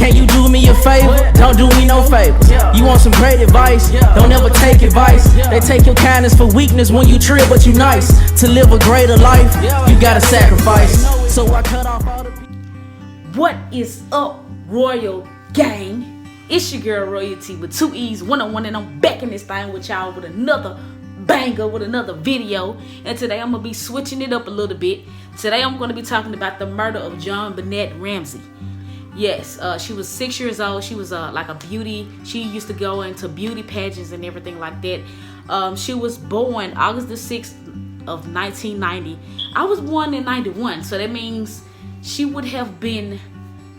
Can you do me a favor? Don't do me no favors. You want some great advice? Don't ever take advice. They take your kindness for weakness when you trill, but you nice. To live a greater life, you gotta sacrifice. So I cut off all the people. What is up, Royal Gang? It's your girl Royalty with 2 E's, 101, and I'm back in this thing with y'all with another banger, with another video. And today I'm gonna be switching it up a little bit. Today I'm gonna be talking about the murder of JonBenet Ramsey. Yes, she was 6 years old. She was like a beauty. She used to go into beauty pageants and everything like that. She was born August the 6th of 1990. I was born in 91, so that means she would have been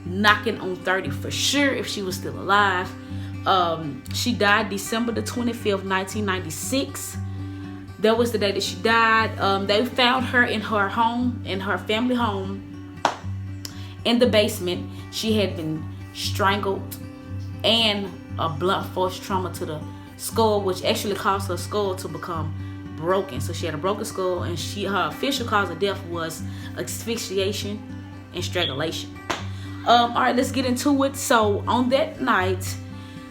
knocking on 30 for sure if she was still alive. She died December the 25th, 1996. That was the day that she died. They found her in her home, in her family home, in the basement. She had been strangled and a blunt force trauma to the skull, which actually caused her skull to become broken. So she had a broken skull, and her official cause of death was asphyxiation and strangulation. All right, let's get into it. So on that night,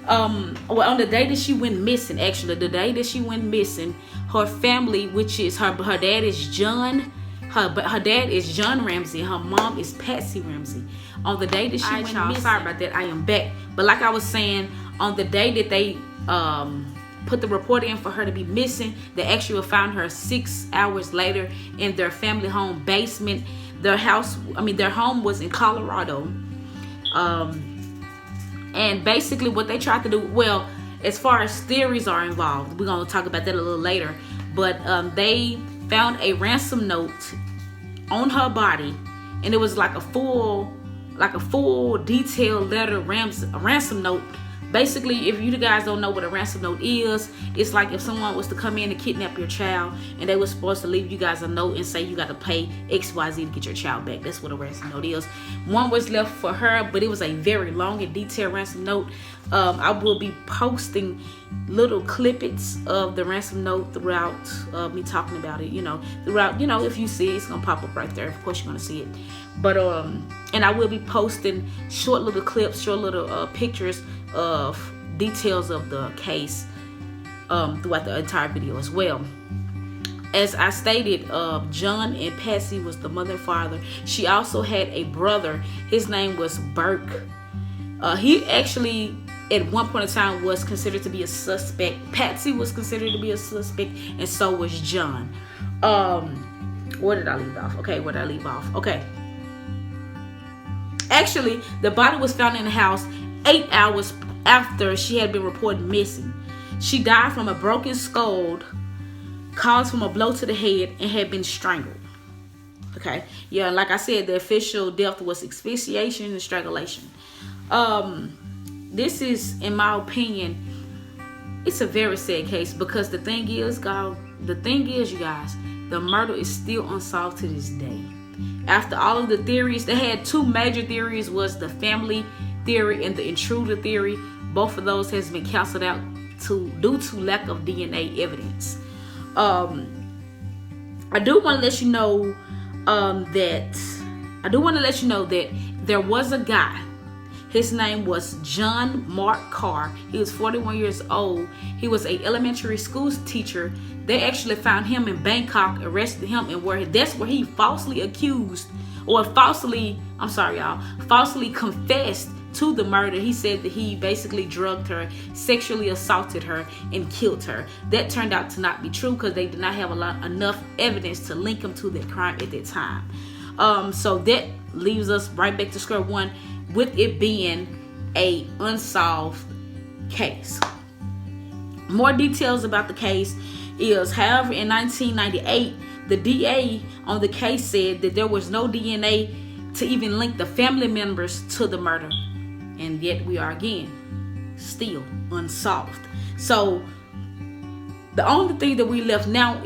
on the day that she went missing, actually, the day that she went missing, her family, which is her dad is John, her dad is John Ramsey, her mom is Patsy Ramsey. On the day that she went missing, sorry about that, I am back. But like I was saying, on the day that they put the report in for her to be missing, they actually found her 6 hours later in their family home basement. Their home was in Colorado. And basically what they tried to do, well, as far as theories are involved, we're going to talk about that a little later, but they found a ransom note on her body, and it was like a full detailed letter ransom note. Basically, if you guys don't know what a ransom note is, it's like if someone was to come in and kidnap your child, and they were supposed to leave you guys a note and say you got to pay XYZ to get your child back. That's what a ransom note is. One was left for her, but it was a very long and detailed ransom note. I will be posting little clippets of the ransom note throughout me talking about it. Throughout, if you see it, it's gonna pop up right there. Of course, you're gonna see it. But and I will be posting short little clips, short little pictures of details of the case throughout the entire video as well. As I stated, John and Patsy was the mother and father. She also had a brother. His name was Burke. He actually, at one point in time, was considered to be a suspect. Patsy was considered to be a suspect, and so was John. Where did I leave off? Okay. Actually, the body was found in the house 8 hours after she had been reported missing. She died from a broken skull caused from a blow to the head and had been strangled. Okay, yeah, like I said, the official death was asphyxiation and strangulation. This is, in my opinion, it's a very sad case, because the thing is, you guys, the murder is still unsolved to this day. After all of the theories, they had two major theories, was the family theory and the intruder theory. Both of those has been canceled out due to lack of DNA evidence. I do want to let you know that there was a guy. His name was John Mark Carr. He was 41 years old. He was an elementary school teacher. They actually found him in Bangkok, arrested him, and that's where he falsely confessed to the murder. He said that he basically drugged her, sexually assaulted her, and killed her. That turned out to not be true, because they did not have enough evidence to link him to that crime at that time. So that leaves us right back to square one, with it being a unsolved case. More details about the case is, however, in 1998, the DA on the case said that there was no DNA to even link the family members to the murder. And yet we are again still unsolved. So the only thing that we are left now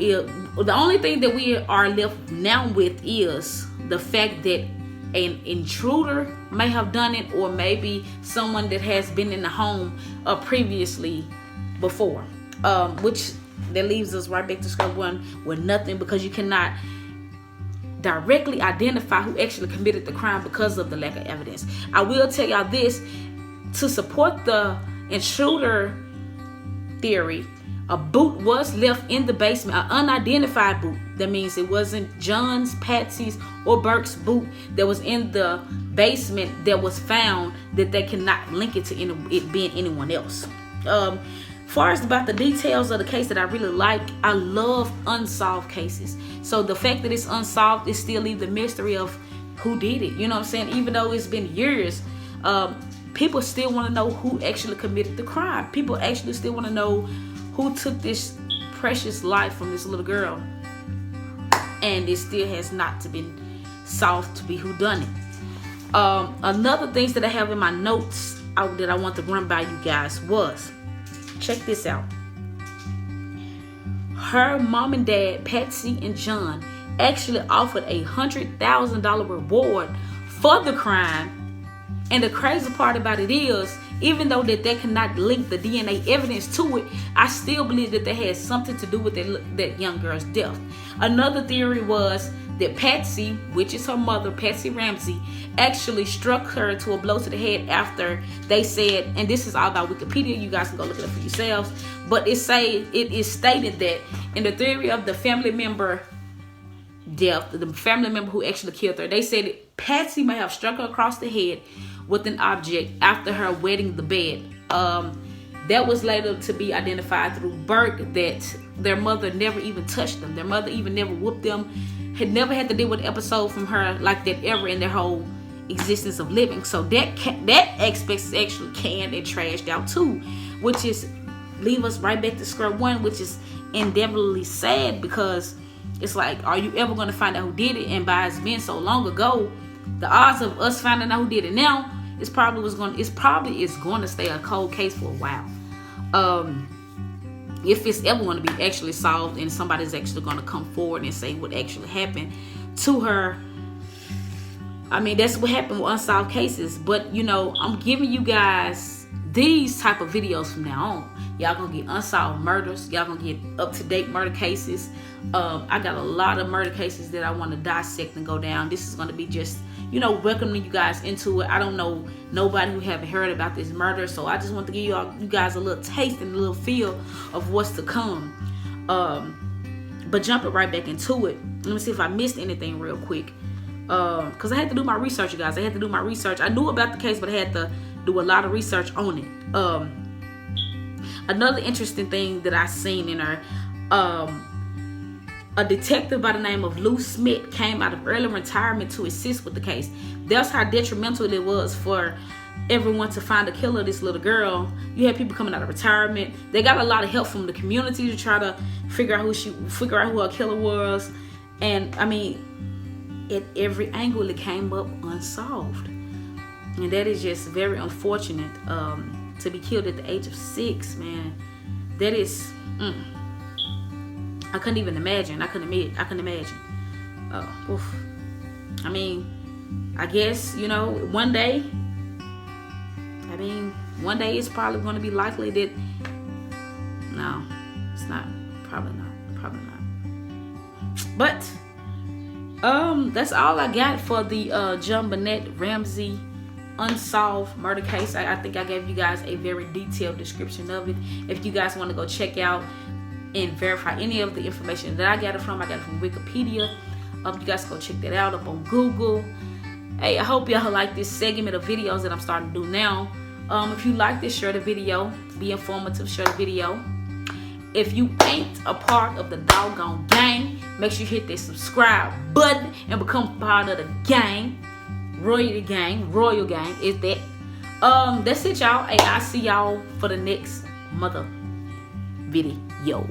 with is the fact that an intruder may have done it, or maybe someone that has been in the home previously before, which that leaves us right back to square one with nothing, because you cannot directly identify who actually committed the crime because of the lack of evidence. I will tell y'all this, to support the intruder theory, a boot was left in the basement, an unidentified boot. That means it wasn't John's, Patsy's, or Burke's boot that was in the basement that was found, that they cannot link it to it being anyone else. Far as about the details of the case that I really like, I love unsolved cases. So the fact that it's unsolved, it still leaves the mystery of who did it. You know what I'm saying? Even though it's been years, people still want to know who actually committed the crime. People actually still want to know who took this precious life from this little girl. And it still has not been solved to be who done it. Another things that I have in my notes that I want to run by you guys was, check this out. Her mom and dad, Patsy and John, actually offered a $100,000 reward for the crime. And the crazy part about it is, even though that they cannot link the DNA evidence to it, I still believe that they had something to do with that young girl's death. Another theory was that Patsy, which is her mother, Patsy Ramsey, actually struck her to a blow to the head after they said, and this is all about Wikipedia, you guys can go look it up for yourselves, but it is stated that in the theory of the family member death, the family member who actually killed her, they said that Patsy may have struck her across the head with an object after her wetting the bed. That was later to be identified through Burke, that their mother never even touched them. Their mother even never whooped them, had never had to deal with an episode from her like that ever in their whole existence of living. So that aspect is actually canned and trashed out too, which is leave us right back to square one, which is endeavorably sad, because it's like, are you ever going to find out who did it? And by it's been so long ago, the odds of us finding out who did it now is probably going to stay a cold case for a while. If it's ever going to be actually solved and somebody's actually going to come forward and say what actually happened to her. I mean, that's what happened with unsolved cases. But, you know, I'm giving you guys these type of videos from now on. Y'all gonna get unsolved murders. Y'all gonna get up-to-date murder cases. I got a lot of murder cases that I want to dissect and go down. This is going to be just, you know, welcoming you guys into it. I don't know nobody who haven't heard about this murder, so I just want to give you guys a little taste and a little feel of what's to come. But jumping right back into it, let me see if I missed anything real quick. Because I had to do my research, you guys. I had to do my research. I knew about the case, but I had to do a lot of research on it. Another interesting thing that I seen in her, a detective by the name of Lou Smith came out of early retirement to assist with the case. That's how detrimental it was for everyone to find the killer of this little girl. You had people coming out of retirement. They got a lot of help from the community to try to figure out who her killer was. And I mean, at every angle it came up unsolved. And that is just very unfortunate. To be killed at the age of 6, man. That is I couldn't even imagine. I couldn't imagine. I mean, I guess, you know, one day it's probably going to be likely that, no, it's not. Probably not. But, that's all I got for the JonBenet Ramsey unsolved murder case. I think I gave you guys a very detailed description of it. If you guys want to go check out and verify any of the information that I got it from Wikipedia. You guys go check that out up on Google. Hey, I hope y'all like this segment of videos that I'm starting to do now. If you like this, share the video. Be informative, share the video. If you ain't a part of the doggone gang, make sure you hit that subscribe button and become part of the gang. Royal gang is that. That's it, y'all. Hey, I'll see y'all for the next mother video.